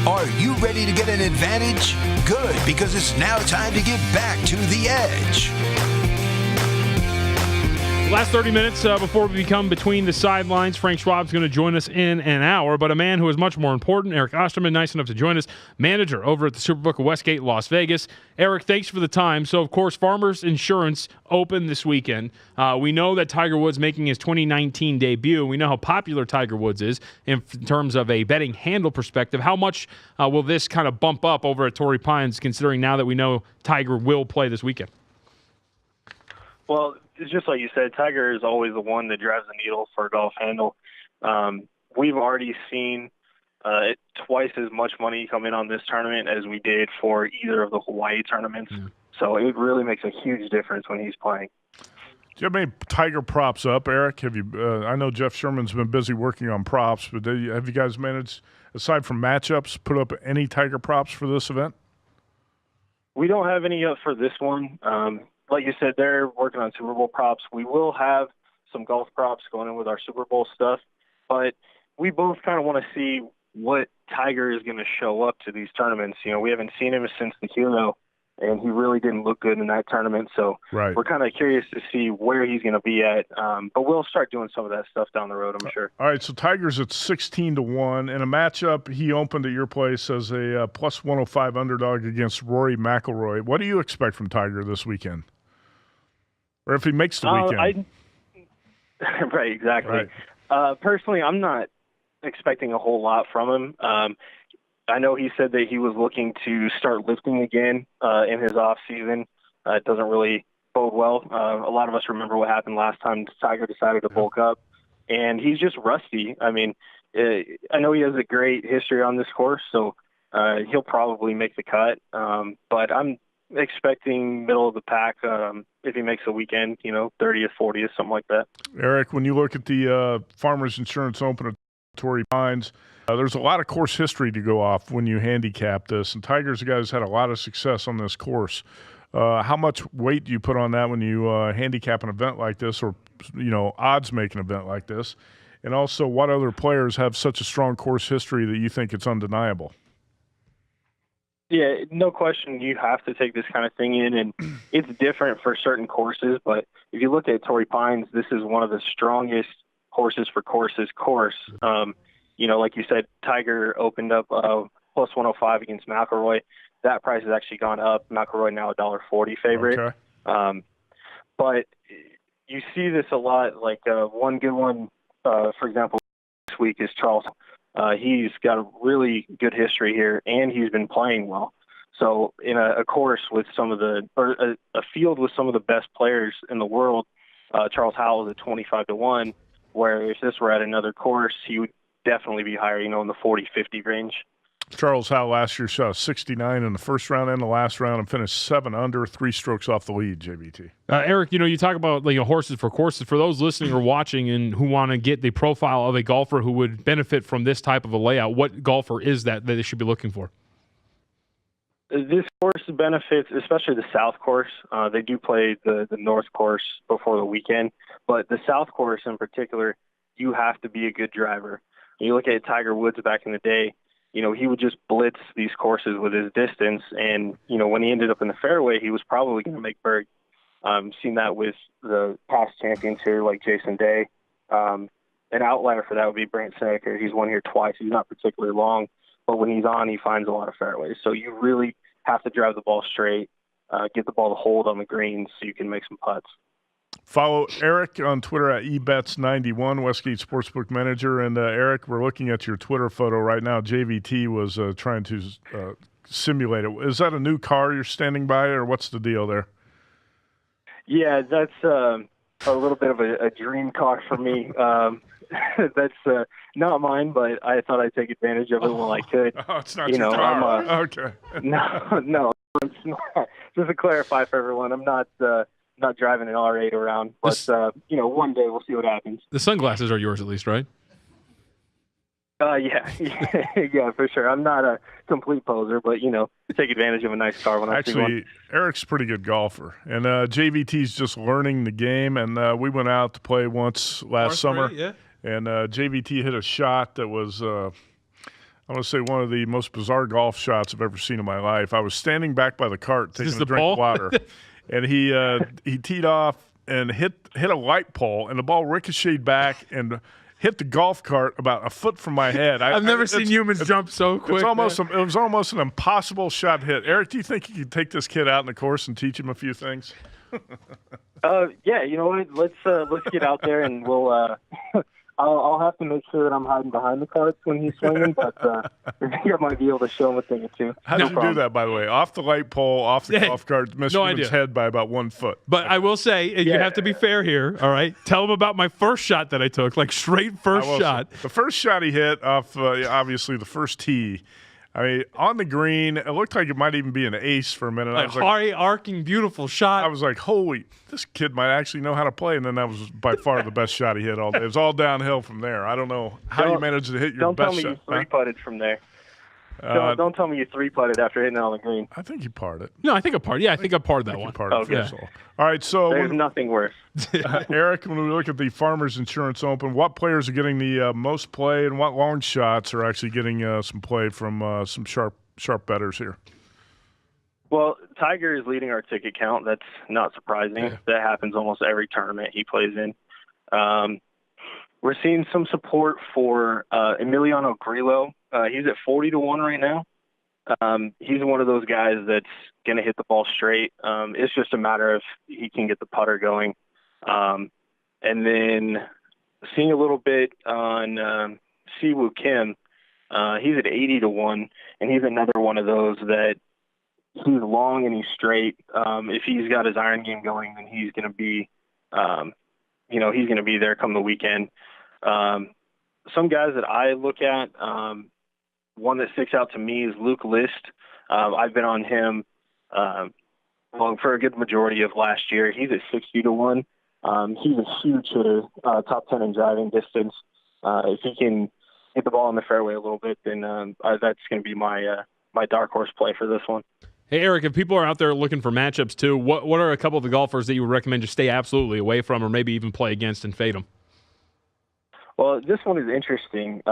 Are you ready to get an advantage? Good, because it's now time to get back to the edge. Last 30 minutes before we become between the sidelines. Frank Schwab's going to join us in an hour, but a man who is much more important, Eric Osterman, nice enough to join us, manager over at the SuperBook of Westgate, Las Vegas. Eric, thanks for the time. So, of course, Farmers Insurance opened this weekend. We know that Tiger Woods making his 2019 debut. We know how popular Tiger Woods is in terms of a betting handle perspective. How much will this kind of bump up over at Torrey Pines, considering now that we know Tiger will play this weekend? Well, it's just like you said, Tiger is always the one that drives the needle for golf handle. We've already seen twice as much money come in on this tournament as we did for either of the Hawaii tournaments. Yeah. So it really makes a huge difference when he's playing. Do you have any Tiger props up, Eric? Have you? I know Jeff Sherman's been busy working on props, but have you guys managed, aside from matchups, put up any Tiger props for this event? We don't have any up for this one. Like you said, they're working on Super Bowl props. We will have some golf props going in with our Super Bowl stuff, but we both kind of want to see what Tiger is going to show up to these tournaments. You know, we haven't seen him since the Hero, and he really didn't look good in that tournament. So We're kind of curious to see where he's going to be at. But we'll start doing some of that stuff down the road, I'm sure. All right, so Tiger's at 16-1. In a matchup, he opened at your place as a plus 105 underdog against Rory McIlroy. What do you expect from Tiger this weekend? Or if he makes the weekend. Right, exactly. Right. Personally, I'm not expecting a whole lot from him. I know he said that he was looking to start lifting again in his off season. It doesn't really bode well. A lot of us remember what happened last time Tiger decided to bulk up, and he's just rusty. I mean, I know he has a great history on this course, so he'll probably make the cut. But I'm expecting middle of the pack if he makes a weekend, 30th, 40th, something like that. Eric, when you look at the Farmers Insurance Open at Torrey Pines, there's a lot of course history to go off when you handicap this, and Tiger's a guy who's had a lot of success on this course. How much weight do you put on that when you handicap an event like this, or odds make an event like this? And also, what other players have such a strong course history that you think it's undeniable? Yeah, no question. You have to take this kind of thing in, and it's different for certain courses. But if you look at Torrey Pines, this is one of the strongest horses for courses course. Like you said, Tiger opened up plus 105 against McIlroy. That price has actually gone up. McIlroy now $1.40 favorite. Okay. But you see this a lot. Like one good one, for example, this week is Charles. He's got a really good history here, and he's been playing well. So in a course with a field with some of the best players in the world, Charles Howell is at 25-1, where if this were at another course, he would definitely be higher, in the 40-50 range. Charles Howell last year shot 69 in the first round and the last round and finished 7 under, 3 strokes off the lead, JVT. Eric, you talk about horses for courses. For those listening or watching and who want to get the profile of a golfer who would benefit from this type of a layout, what golfer is that they should be looking for? This course benefits, especially the South course. They do play the North course before the weekend, but the South course in particular, you have to be a good driver. You look at Tiger Woods back in the day, he would just blitz these courses with his distance. And, when he ended up in the fairway, he was probably going to make birdie. Seen that with the past champions here, like Jason Day. An outlier for that would be Brandt Snedeker. He's won here twice. He's not particularly long, but when he's on, he finds a lot of fairways. So you really have to drive the ball straight, get the ball to hold on the greens so you can make some putts. Follow Eric on Twitter at ebets91, Westgate Sportsbook Manager. And Eric, we're looking at your Twitter photo right now. JVT was trying to simulate it. Is that a new car you're standing by, or what's the deal there? Yeah, that's a little bit of a dream car for me. That's not mine, but I thought I'd take advantage of it while I could. Oh, it's not your car. Okay. No, it's not. Just to clarify for everyone, I'm not driving an R8 around, but one day we'll see what happens. The sunglasses are yours at least, right? Yeah, for sure. I'm not a complete poser, but take advantage of a nice car when I see one. Actually, Eric's a pretty good golfer, and JVT's just learning the game. And we went out to play once last summer, and JVT hit a shot that was. I'm going to say one of the most bizarre golf shots I've ever seen in my life. I was standing back by the cart taking a drink of water, and he teed off and hit a light pole, and the ball ricocheted back and hit the golf cart about a foot from my head. I've never seen Youmans jump so quick. It was almost an impossible shot hit. Eric, do you think you could take this kid out in the course and teach him a few things? Yeah, you know what? Let's get out there and we'll. I'll have to make sure that I'm hiding behind the carts when he's swinging, but I think I might be able to show him a thing or two. How did you do that, by the way? Off the light pole, off the golf cart, missed his head by about 1 foot. But I will say, you have to be fair here, all right? Tell him about my first shot that I took, like straight first shot. The first shot he hit off, obviously, the first tee. I mean, on the green, it looked like it might even be an ace for a minute. Like high arcing, beautiful shot. I was like, holy, this kid might actually know how to play. And then that was by far the best shot he hit all day. It was all downhill from there. I don't know how you managed to hit your best shot. Don't tell me you three-putted from there. Don't tell me you three-putted after hitting it on the green. I think you parred it. No, I think I parred. Yeah, I think I parred that one. Okay. All right, so there's nothing worse. Eric, when we look at the Farmers Insurance Open, what players are getting the most play, and what long shots are actually getting some play from some sharp bettors here? Well, Tiger is leading our ticket count. That's not surprising. Yeah. That happens almost every tournament he plays in. We're seeing some support for Emiliano Grillo. He's at 40-1 right now. He's one of those guys that's going to hit the ball straight. It's just a matter of he can get the putter going. And then seeing a little bit on Siwoo Kim. He's at 80-1, and he's another one of those that he's long and he's straight. If he's got his iron game going, then he's going to be, he's going to be there come the weekend. Some guys that I look at, one that sticks out to me is Luke List. I've been on him for a good majority of last year. He's at 60-1. He's a huge hitter, top 10 in driving distance. If he can hit the ball in the fairway a little bit, then that's going to be my dark horse play for this one. Hey, Eric, if people are out there looking for matchups too, what are a couple of the golfers that you would recommend to stay absolutely away from or maybe even play against and fade them? Well, this one is interesting.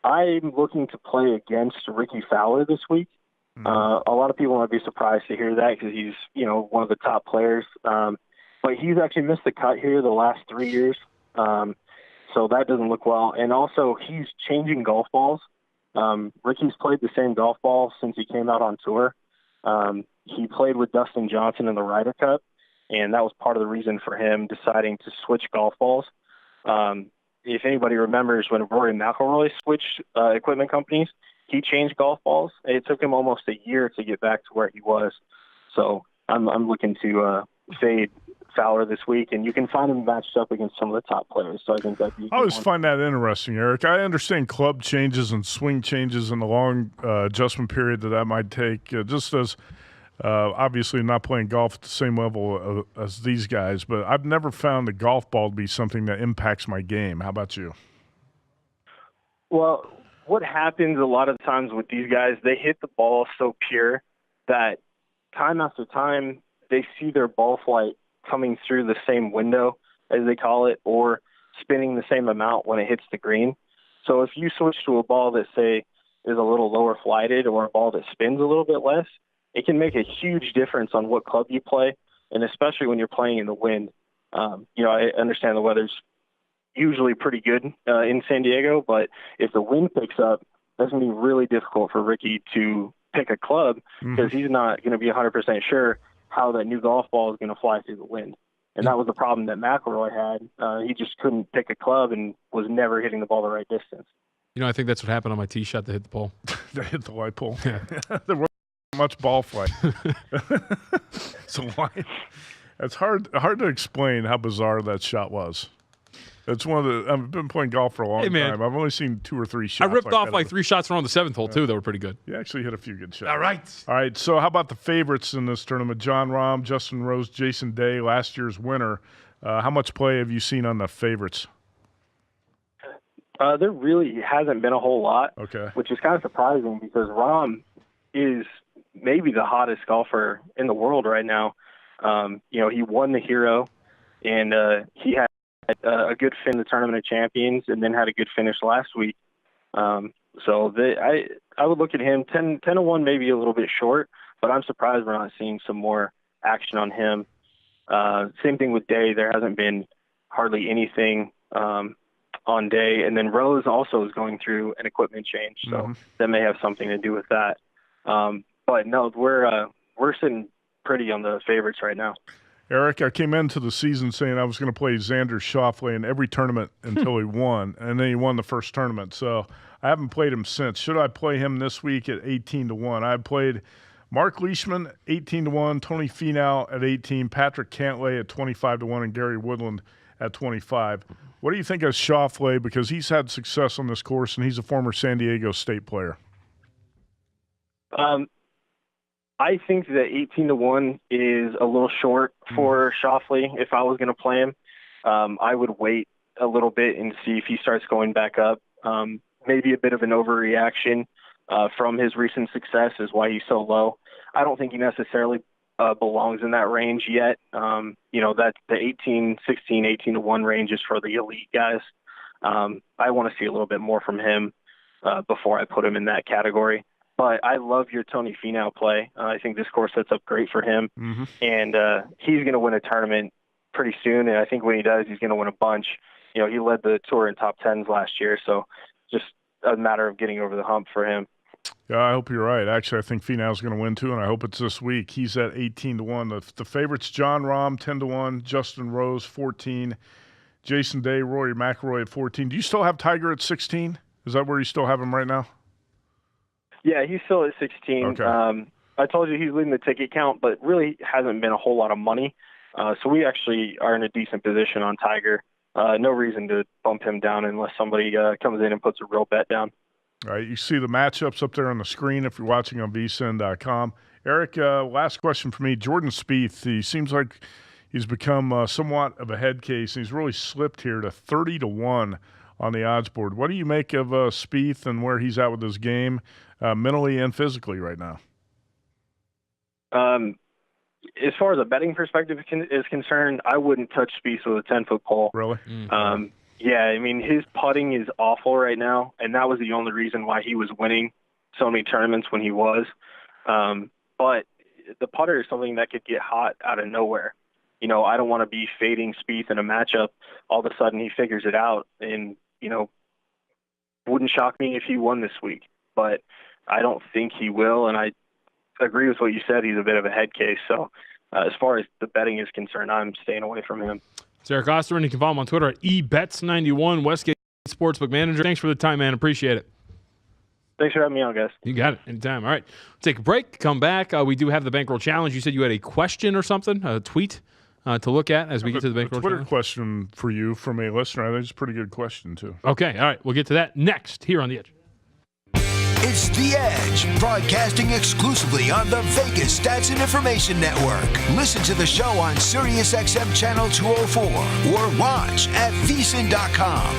I'm looking to play against Rickie Fowler this week. A lot of people might be surprised to hear that because he's, one of the top players. But he's actually missed the cut here the last 3 years. So that doesn't look well. And also, he's changing golf balls. Rickie's played the same golf ball since he came out on tour. He played with Dustin Johnson in the Ryder Cup, and that was part of the reason for him deciding to switch golf balls. If anybody remembers when Rory McIlroy switched equipment companies, he changed golf balls. It took him almost a year to get back to where he was. So I'm looking to fade Fowler this week, and you can find him matched up against some of the top players. So I think that'd be. I always find that interesting, Eric. I understand club changes and swing changes and the long adjustment period that might take. Just as obviously not playing golf at the same level as these guys, but I've never found the golf ball to be something that impacts my game. How about you? Well, what happens a lot of times with these guys, they hit the ball so pure that time after time they see their ball flight coming through the same window, as they call it, or spinning the same amount when it hits the green. So if you switch to a ball that, say, is a little lower flighted or a ball that spins a little bit less, it can make a huge difference on what club you play, and especially when you're playing in the wind. I understand the weather's usually pretty good in San Diego, but if the wind picks up, that's going to be really difficult for Rickie to pick a club because he's not going to be 100% sure how that new golf ball is going to fly through the wind. And that was the problem that McIlroy had. He just couldn't pick a club and was never hitting the ball the right distance. I think that's what happened on my tee shot that hit the pole. That hit the light pole. Yeah. There wasn't much ball flight. So why? It's hard to explain how bizarre that shot was. It's one of the. I've been playing golf for a long time. I've only seen 2 or 3 shots. I ripped off like 3 shots around the 7th hole too. That were pretty good. You actually hit a few good shots. All right. So how about the favorites in this tournament? Jon Rahm, Justin Rose, Jason Day, last year's winner. How much play have you seen on the favorites? There really hasn't been a whole lot. Okay. Which is kind of surprising because Rahm is maybe the hottest golfer in the world right now. He won the Hero, and he had a good fin in the Tournament of Champions and then had a good finish last week. So I would look at him 10-1, maybe a little bit short, but I'm surprised we're not seeing some more action on him. Same thing with Day. There hasn't been hardly anything on Day. And then Rose also is going through an equipment change, so that may have something to do with that. But no, we're sitting pretty on the favorites right now. Eric, I came into the season saying I was going to play Xander Schauffele in every tournament until he won, and then he won the first tournament. So I haven't played him since. Should I play him this week at 18-1? I played Mark Leishman 18-1, Tony Finau at 18, Patrick Cantlay at 25-1, and Gary Woodland at 25. What do you think of Schauffele? Because he's had success on this course, and he's a former San Diego State player. I think that 18-1 is a little short for Schauffele. If I was going to play him, I would wait a little bit and see if he starts going back up. Maybe a bit of an overreaction from his recent success is why he's so low. I don't think he necessarily belongs in that range yet. That the 18, 16, 18-1 range is for the elite guys. I want to see a little bit more from him before I put him in that category. But I love your Tony Finau play. I think this course sets up great for him. And he's going to win a tournament pretty soon. And I think when he does, he's going to win a bunch. He led the tour in top 10s last year. So just a matter of getting over the hump for him. Yeah, I hope you're right. Actually, I think Finau's going to win too, and I hope it's this week. He's at 18-1. The favorites: John Rahm 10-1, Justin Rose 14, Jason Day, Rory McIlroy at 14. Do you still have Tiger at 16? Is that where you still have him right now? Yeah, he's still at 16. Okay. I told you he's leading the ticket count, but really hasn't been a whole lot of money. So we actually are in a decent position on Tiger. No reason to bump him down unless somebody comes in and puts a real bet down. All right, you see the matchups up there on the screen if you're watching on vsin.com. Eric, last question for me. Jordan Spieth, he seems like he's become somewhat of a head case, and he's really slipped here to 30-1 on the odds board. What do you make of Spieth and where he's at with his game mentally and physically right now? As far as a betting perspective is concerned, I wouldn't touch Spieth with a 10-foot pole. Really? Yeah, I mean, his putting is awful right now, and that was the only reason why he was winning so many tournaments when he was. But the putter is something that could get hot out of nowhere. I don't want to be fading Spieth in a matchup. All of a sudden he figures it out, and, wouldn't shock me if he won this week. But I don't think he will, and I agree with what you said. He's a bit of a head case. So as far as the betting is concerned, I'm staying away from him. It's Eric Osterman. You can follow him on Twitter at ebets91, Westgate Sportsbook Manager. Thanks for the time, man. Appreciate it. Thanks for having me on, guys. You got it. Anytime. All right. Take a break. Come back. We do have the Bankroll Challenge. You said you had a question or something, a tweet to look at as we get to the Bankroll Twitter Challenge. question for you from a listener. I think it's a pretty good question, too. Okay. All right. We'll get to that next here on The Edge. It's The Edge, broadcasting exclusively on the Vegas Stats and Information Network. Listen to the show on SiriusXM Channel 204 or watch at vsin.com.